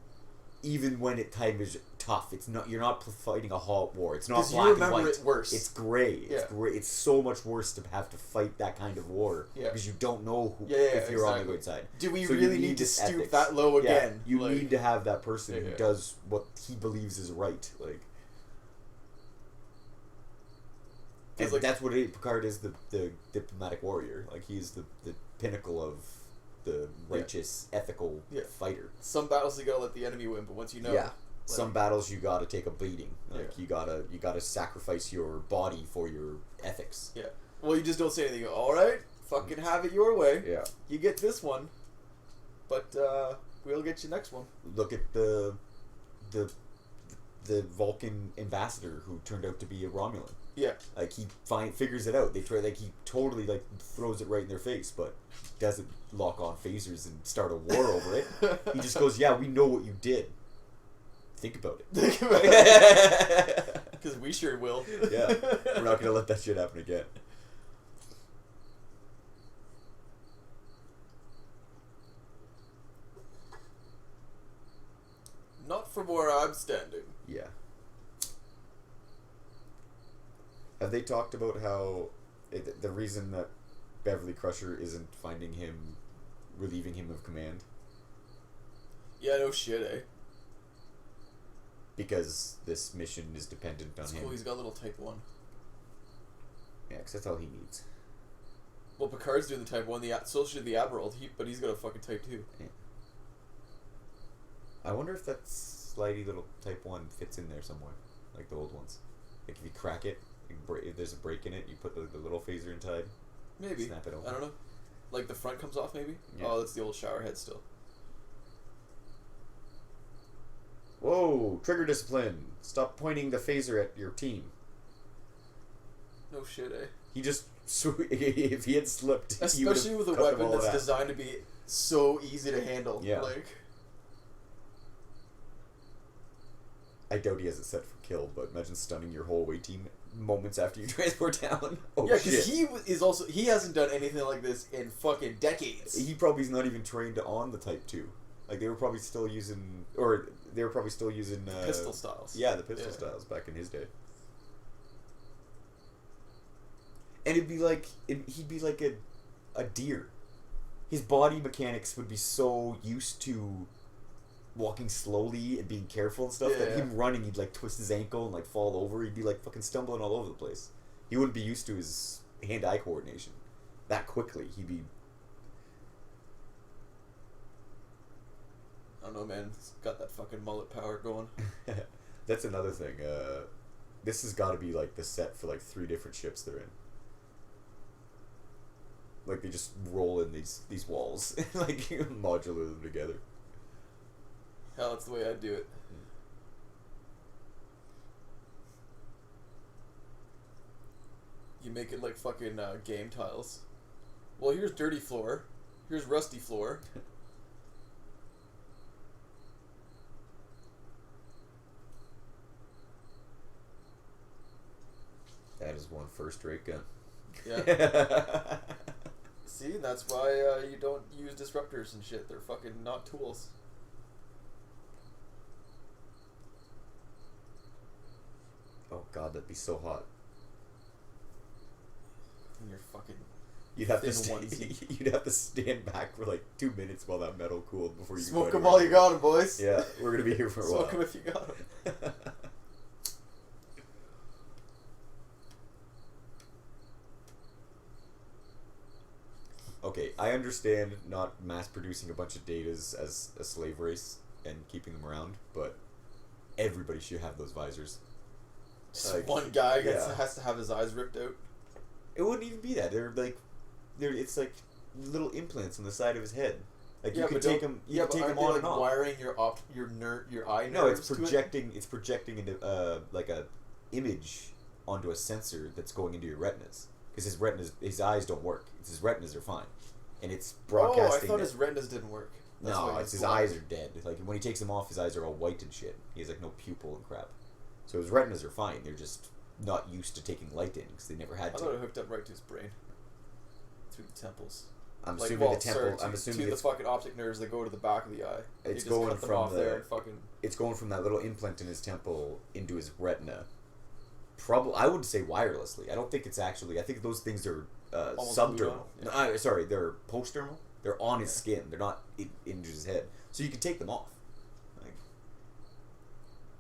even when time is tough, you're not fighting a hot war. It's not 'Cause you black and remember white. it worse. It's gray. Yeah. It's gray. It's so much worse to have to fight that kind of war because you don't know if you're on the exactly. good side. Do we So you really need to this stoop ethics. that low Yeah, again? you Like, need to have that person Yeah. who does what he believes is right. Like. And like- that's what Picard is, the diplomatic warrior. Like he's the pinnacle of the righteous, ethical fighter. some battles you gotta let the enemy win, but once you know, Yeah. Some battles you gotta take a beating. Like Yeah. you gotta sacrifice your body for your ethics. yeah. Well, you just don't say anything. All right, fucking have it your way. Yeah. You get this one, but we'll get you next one. Look at the Vulcan ambassador who turned out to be a Romulan. Yeah. Like he figures it out. He totally like throws it right in their face, but doesn't lock on phasers and start a war over it. He just goes, "Yeah, we know what you did. Think about it. Think about it. Because we sure will. Yeah. We're not gonna let that shit happen again. Not from where I'm standing. Yeah. Have they talked about how the reason that Beverly Crusher isn't finding him, relieving him of command? Yeah, no shit, eh? Because this mission is dependent on him. Cool, he's got a little Type 1. Yeah, because that's all he needs. Well, Picard's doing the Type 1, so should the Admiral, but he's got a fucking Type 2. Yeah. I wonder if that slidey little Type 1 fits in there somewhere, like the old ones. Like if you crack it, if there's a break in it, you put the little phaser inside. Maybe. Snap it open. I don't know. Like the front comes off, maybe? Yeah. Oh, that's the old shower head still. Whoa! Trigger discipline! Stop pointing the phaser at your team. No shit, eh? He just... if he had slipped, especially with a weapon that's designed to be so easy to handle. Yeah. Like... I doubt he has it set for kill, but imagine stunning your whole away team moments after you transport down. Oh, yeah, shit. because he hasn't done anything like this in fucking decades. He probably is not even trained on the Type 2. Like, they were probably still using... pistol styles. Yeah, the pistol styles back in his day. And he'd be like a deer. His body mechanics would be so used to walking slowly and being careful and stuff that him running, he'd like twist his ankle and like fall over. He'd be like fucking stumbling all over the place. He wouldn't be used to his hand-eye coordination that quickly. He'd be... I don't know, man. He's got that fucking mullet power going. That's another thing. This has got to be like the set for like 3 different ships they're in. Like they just roll in these walls and like modular them together. Hell, that's the way I'd do it. You make it like fucking game tiles. Well, here's dirty floor. Here's rusty floor. That is one first-rate gun. Yeah. See, that's why you don't use disruptors and shit. They're fucking not tools. Oh god, that'd be so hot. And you're fucking... You'd have to stand back for like 2 minutes while that metal cooled before you smoke them while you got them, boys. Yeah, we're gonna be here for a while. Smoke them if you got them. Okay, I understand not mass producing a bunch of datas as a slave race and keeping them around, but everybody should have those visors. Just like, one guy has to have his eyes ripped out. It wouldn't even be that. It's like little implants on the side of his head. Like you could take them. You could take them on and off. Wiring your eye nerves. No, it's projecting. It's projecting into like a image onto a sensor that's going into your retinas. Because his eyes don't work. His retinas are fine, and it's broadcasting. Oh, I thought his retinas didn't work. No, it's his eyes are dead. Like when he takes them off, his eyes are all white and shit. He has like no pupil and crap. So his retinas are fine. They're just not used to taking light in because they never had to. I thought it hooked up right to his brain, through the temples. I'm assuming the temple. I'm assuming to the fucking optic nerves that go to the back of the eye. It's going from It's going from that little implant in his temple into his retina. Probably, I would say wirelessly. I don't think it's actually. I think those things are subdermal. Yeah. Sorry, they're postdermal. They're on his skin. They're not into his head. So you can take them off. Like,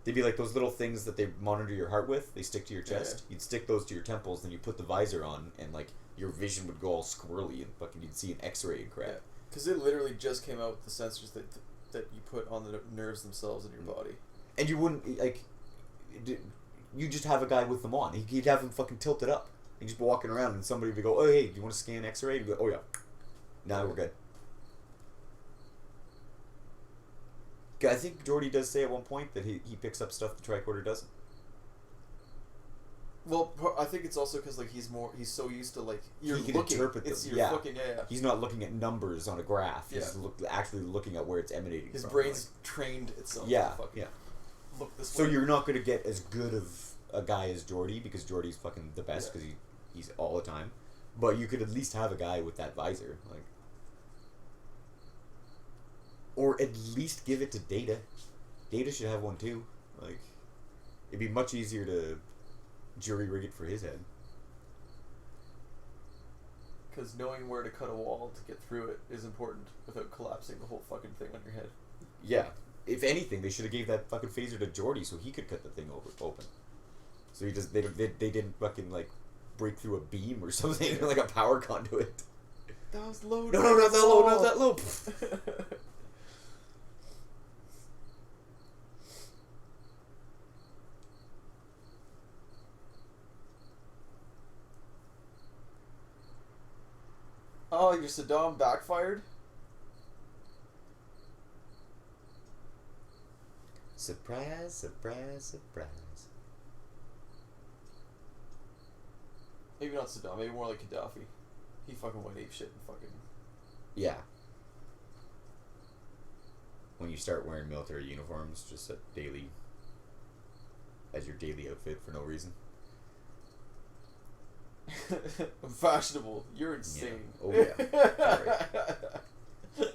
they'd be like those little things that they monitor your heart with. They stick to your chest. Yeah. You'd stick those to your temples, then you put the visor on, and like your vision would go all squirrely, and fucking you'd see an X-ray and crap. Because it literally just came out with the sensors that you put on the nerves themselves in your body. And you wouldn't like. You just have a guy with them on. He'd have them fucking tilted up. He'd just be walking around and somebody would go, oh, hey, do you want to scan X-ray? And he'd go, oh, yeah. Now we're good. I think Geordi does say at one point that he picks up stuff the tricorder doesn't. Well, I think it's also because like he's so used to like he can interpret them. Yeah. He's not looking at numbers on a graph. He's actually looking at where it's emanating his from. brain's trained itself. Yeah, to yeah. look this So way. you're not gonna get as good of a guy as Jordy because Jordy's fucking the best because he's all the time. But you could at least have a guy with that visor, like, or at least give it to Data. Data should have one too. Like, it'd be much easier to jury rig it for his head. Because knowing where to cut a wall to get through it is important without collapsing the whole fucking thing on your head. Yeah. If anything, they should have gave that fucking phaser to Jordy so he could cut the thing open. So he just they didn't fucking like break through a beam or something like a power conduit. That was low. No, not that low, not that low. Oh, your Saddam backfired? Surprise, surprise, surprise. Maybe not Saddam, maybe more like Gaddafi. He fucking went ape shit and fucking... Yeah. When you start wearing military uniforms just as your daily outfit for no reason. I'm fashionable. You're insane. Yeah. Oh yeah. Right.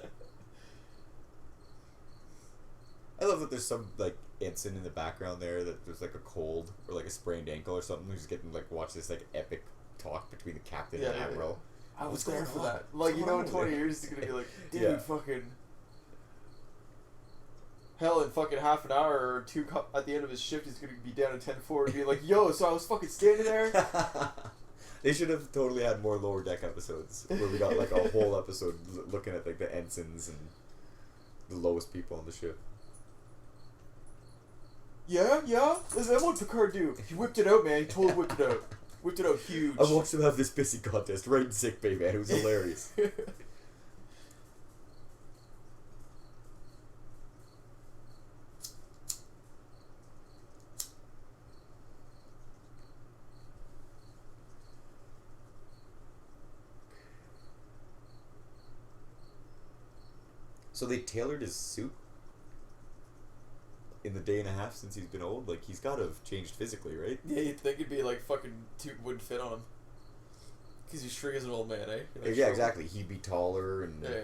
I love that there's some like ensign in the background there that there's like a cold or like a sprained ankle or something who's getting like watch this like epic talk between the captain and admiral. I was What's there going for on? that. Like, What's you going know, in on 20 there? years, he's gonna be like, dude, Yeah. fucking... Hell, in fucking half an hour or two at the end of his shift, he's gonna be down in 10-4 and be like, yo, so I was fucking standing there? They should have totally had more lower deck episodes where we got like a whole episode looking at like the ensigns and the lowest people on the ship. Yeah? Listen, what did Picard do? He whipped it out, man. He totally whipped it out. Whipped it out huge. I watched them have this pissy contest right in sickbay, man. It was hilarious. So they tailored his suit in the day and a half since he's been old? Like, he's got to have changed physically, right? Yeah, you'd think it'd be like fucking wouldn't fit on him. Because he's shrink as an old man, eh? Like, yeah, exactly. He'd be taller and Yeah.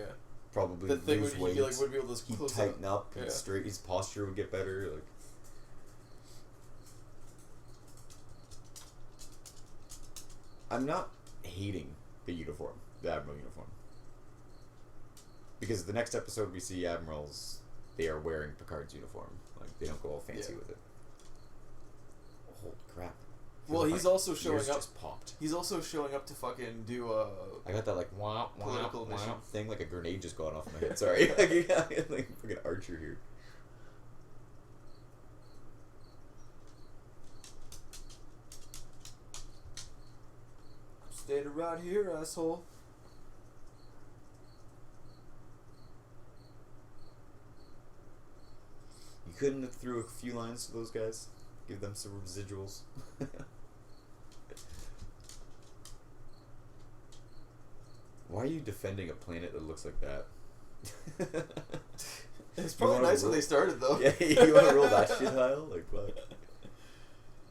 probably The thing lose would weight. be like, would be able to He'd close tighten up and Yeah. straight. His posture would get better. Like, I'm not hating the uniform, the Admiral uniform. Because the next episode we see Admirals, they are wearing Picard's uniform. Like, they don't go all fancy with it. Holy crap. Well, he's also showing ears up. just popped. He's also showing up to fucking do a... I got that like wah wah Political wah mission. thing, like a grenade just going off my head. Sorry, like fucking Archer here. Standing right here, asshole. You couldn't have threw a few lines to those guys, give them some residuals. Why are you defending a planet that looks like that? It's probably nice when they started, though. Yeah, you want to roll that shit tile? Like, what?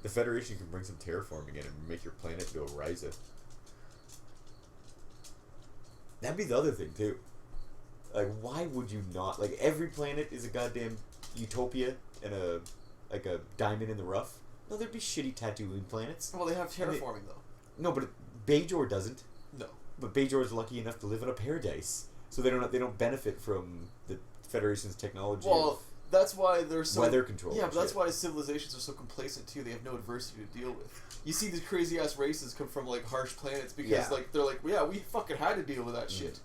The Federation can bring some terraforming in and make your planet go Ryza. That'd be the other thing, too. Like, why would you not? Like, every planet is a goddamn utopia and a diamond in the rough. No, there'd be shitty Tatooine planets. Well, they have terraforming, though. No, but Bajor doesn't. No. But Bajor's lucky enough to live in a paradise, so they don't benefit from the Federation's technology. Well, that's why they're so... Weather control. Yeah, and but that's shit. why civilizations are so complacent, too. They have no adversity to deal with. You see these crazy-ass races come from, like, harsh planets because, Yeah. like, they're like, yeah, we fucking had to deal with that shit.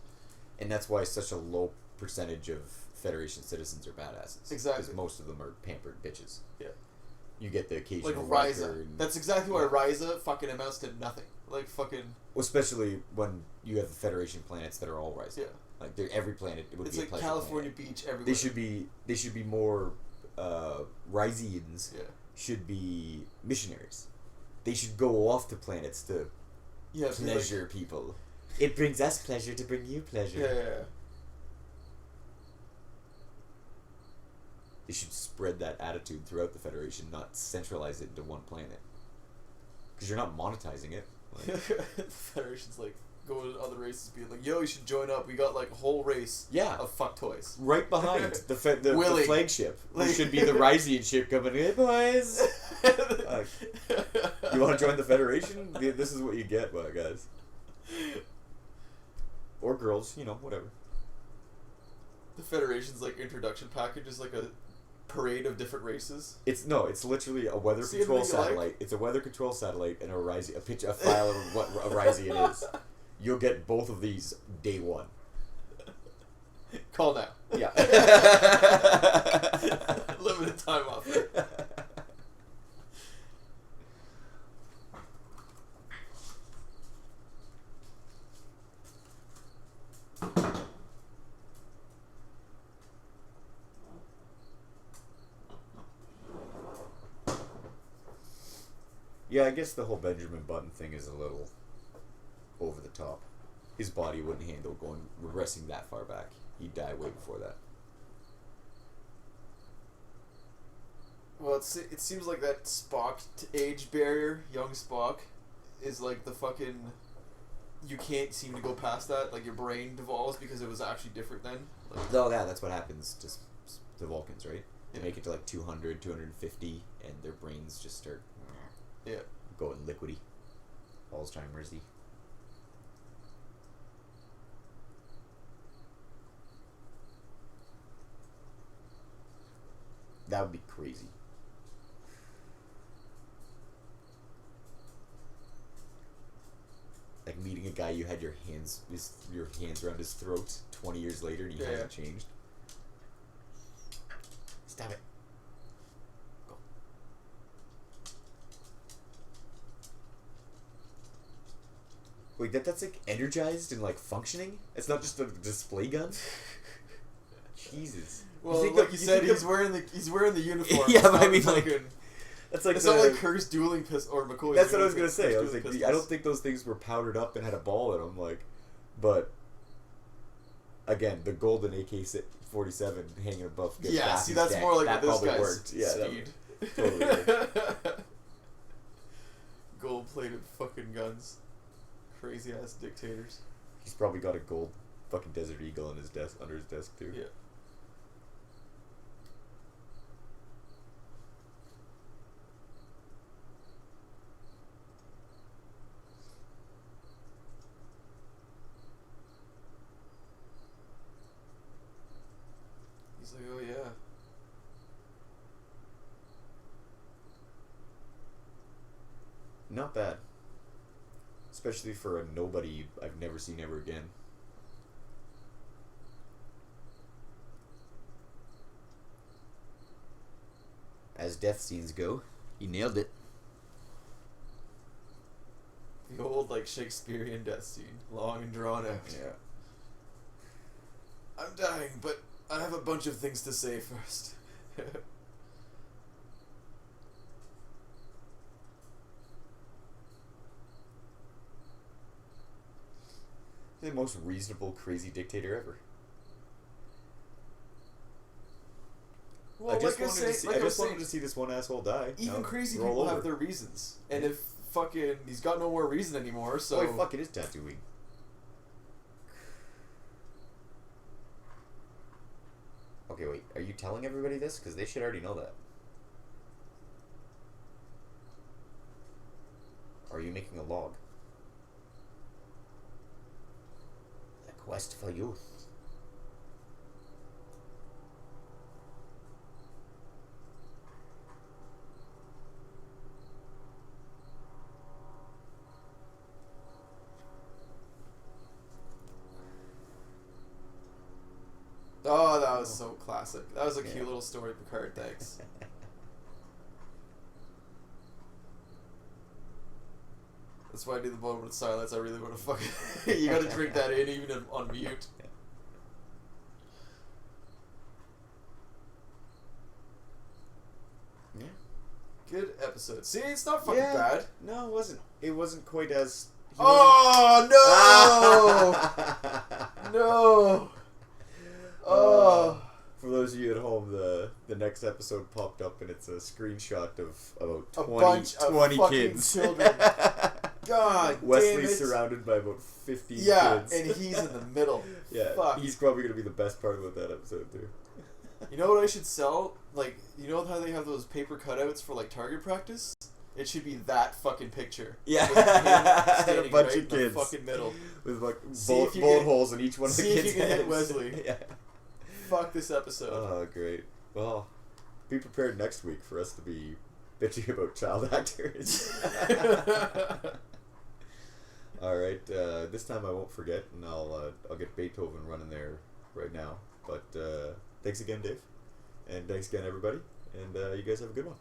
And that's why such a low percentage of Federation citizens are badasses. Exactly. Because most of them are pampered bitches. Yeah. You get the occasional Like Riker Ryza. and- That's exactly why Ryza fucking amounts to nothing. Like, fucking... Well, especially when you have the Federation planets that are all Ryza. Yeah. Like, every planet would It's be like a pleasure California planet. beach everywhere. They should be more Ryzians. Yeah. Should be missionaries. They should go off to planets to Yeah, be like- pleasure people. It brings us pleasure to bring you pleasure. Yeah. They should spread that attitude throughout the Federation, not centralize it into one planet. Because you're not monetizing it. Like, The Federation's like going to other races, being like, "Yo, you should join up. We got like a whole race of fuck toys right behind the flagship. Like, It should be the Rysian ship coming. Hey boys, you want to join the Federation? This is what you get, guys, or girls. Whatever. The Federation's like introduction package is like a parade of different races. It's literally a weather control satellite. Like? It's a weather control satellite and a file of what a Rysian is. You'll get both of these day one. Call now. Yeah. Limited time offer. Yeah, I guess the whole Benjamin Button thing is a little over the top. His body wouldn't handle regressing that far back. He'd die way before that. Well, it seems like that Spock age barrier, young Spock, is like the fucking... You can't seem to go past that. Like, your brain devolves because it was actually different then. Like, that's what happens to Vulcans, right? They make it to like 200, 250, and their brains just start going liquidy. Alzheimer's-y. That would be crazy. Like meeting a guy you had your hands around his throat 20 years later and he hasn't changed. Stab it. Go. Wait, that's like energized and like functioning? It's not just a display gun? Jesus. Well, like you said, he's wearing the uniform. Yeah, but I mean, like, that's like it's not like Kirk's dueling pistol or McCoy's. That's what I was gonna say. I was like, I don't think those things were powdered up and had a ball in them, like, but again, the golden AK-47 hanging above. Yeah, see, that's deck. More like that what this guy's worked. Yeah, speed. Totally worked. Gold-plated fucking guns, crazy ass dictators. He's probably got a gold fucking Desert Eagle on his desk, under his desk too. Yeah. He's like, oh yeah. Not bad. Especially for a nobody I've never seen ever again. As death scenes go, he nailed it. The old, like, Shakespearean death scene. Long and drawn out. Yeah. I'm dying, but I have a bunch of things to say first. The most reasonable, crazy dictator ever. Well, I just wanted to see this one asshole die. Even crazy people have their reasons. And if fucking... He's got no more reason anymore, so... Oh, fuck, it is Tatooine. Okay, wait. Are you telling everybody this? Because they should already know that. Or are you making a log? The quest for youth. Oh, that was so classic. That was a cute little story, Picard. Thanks. That's why I do the moment of silence. I really want to fucking... You gotta drink that in, even on mute. Yeah. Good episode. See, it's not fucking bad. No, it wasn't. It wasn't quite as... Oh, no! No! Oh. For those those of you at home, the next episode popped up and it's a screenshot of about A 20, bunch of 20 fucking kids. children. God damn Wesley's it. surrounded by about 50 Yeah, kids. and he's in the middle. Yeah, Fuck. he's probably going to be the best part about that episode, too. You know what I should sell? Like, you know how they have those paper cutouts for, like, target practice? It should be that fucking picture. Yeah. With him And standing a bunch right of in the kids. fucking middle. With like See bullet, if you bullet can- holes in each one of the see if kids' you can hit heads. Wesley. Yeah. Fuck this episode. Oh, great. Well, be prepared next week for us to be bitching about child actors. All right. This time I won't forget, and I'll get Beethoven running there right now. But thanks again, Dave, and thanks again, everybody. And you guys have a good one.